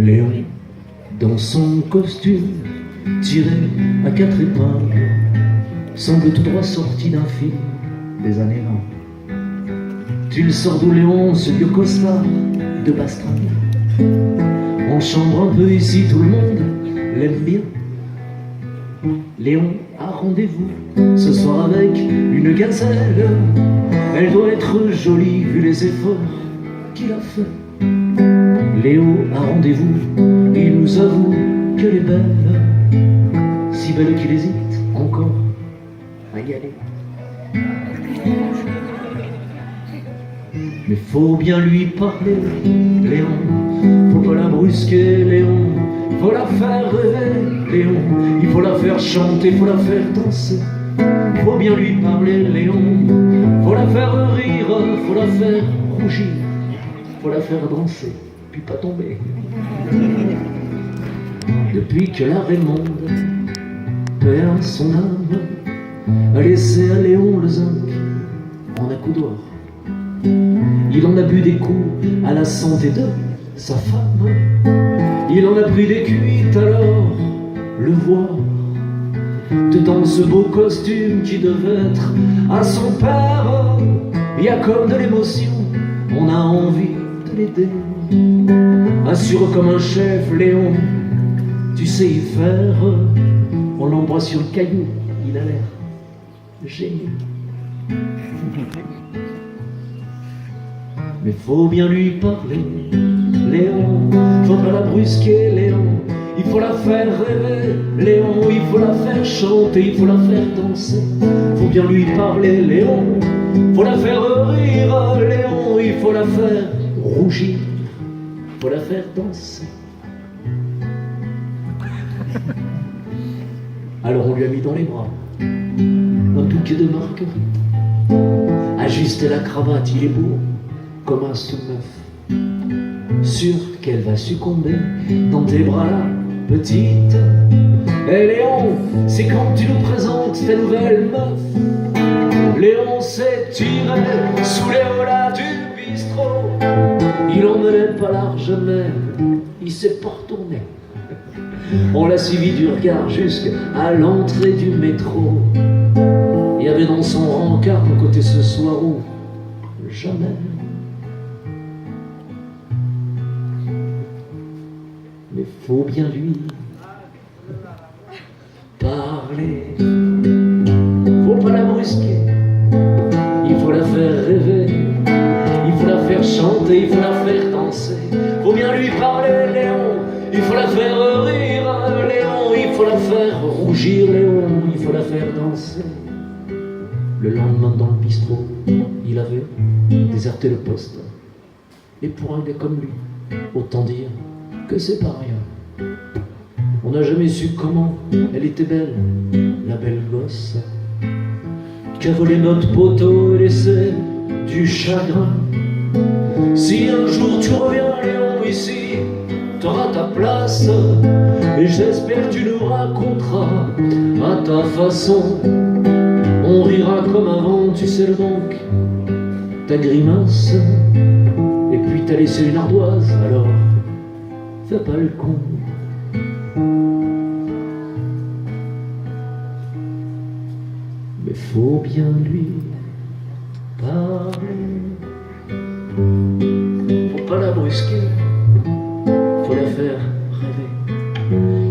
Léon, dans son costume tiré à 4 épingles, semble tout droit sorti d'un film des années 20. Tu le sors d'où, Léon, ce vieux costard de Bastard? En chambre un peu ici, tout le monde l'aime bien. Léon a rendez-vous ce soir avec une gazelle. Elle doit être jolie vu les efforts qu'il a fait. Léo a rendez-vous, il nous avoue qu'elle est belle, si belle qu'il hésite encore à y aller. Mais faut bien lui parler, Léon, faut pas la brusquer, Léon, faut la faire rêver, Léon, il faut la faire chanter, faut la faire danser. Faut bien lui parler, Léon, faut la faire rire, faut la faire rougir, faut la faire danser, puis pas tomber. Depuis que la Raymonde perd son âme, a laissé à Léon le zinc en accoudoir. Il en a bu des coups à la santé de sa femme. Il en a pris des cuites, alors le voir dans ce beau costume qui devait être à son père. Il y a comme de l'émotion, on a envie de l'aider. Assure comme un chef, Léon, tu sais y faire. On l'embrasse sur le caillou, il a l'air génial. Mais faut bien lui parler, Léon, faut pas la brusquer, Léon, il faut la faire rêver, Léon, il faut la faire chanter, il faut la faire danser. Faut bien lui parler, Léon, faut la faire rire, Léon, il faut la faire rougir, faut la faire danser. Alors on lui a mis dans les bras un bouquet de marguerites, ajusté la cravate, il est beau comme un sous-neuf. Sûr qu'elle va succomber dans tes bras là, petite. Et Léon, c'est quand tu nous présentes ta nouvelle meuf. Léon s'est tiré sous les relats du bistrot. Il en menait pas large mais il s'est pas retourné. On l'a suivi du regard jusqu'à l'entrée du métro. Il y avait dans son rencard un côté ce soir où jamais. Mais faut bien lui parler, faut pas la brusquer, il faut la faire rêver, il faut la faire chanter, il faut la faire danser. Faut bien lui parler, Léon, il faut la faire rire, Léon, il faut la faire rougir, Léon, il faut la faire danser. Le lendemain dans le bistrot, il avait déserté le poste. Et pour un gars comme lui, autant dire que c'est pas rien. On n'a jamais su comment elle était belle, la belle gosse, qui a volé notre poteau et laissé du chagrin. Si un jour tu reviens, Léon, ici, t'auras ta place, et j'espère que tu nous raconteras à ta façon. On rira comme avant, tu sais le donc, ta grimace, et puis t'as laissé une ardoise, alors fais pas le con. Mais faut bien lui parler, faut pas la brusquer, faut la faire rêver,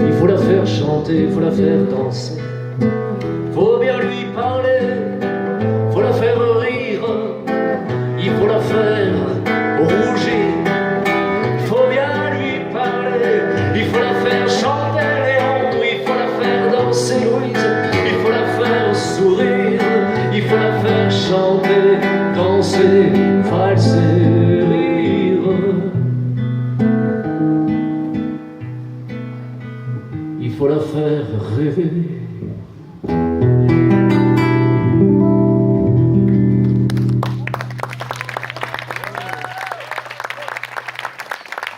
il faut la faire chanter, il faut la faire danser. Faut bien lui parler, faut la faire rire, il faut la faire rougir. Faut bien lui parler, il faut la faire chanter, Léon, il faut la faire danser, Louise, il faut la faire sourire, il faut la faire chanter, danser, valser, rire. Il faut la faire rêver.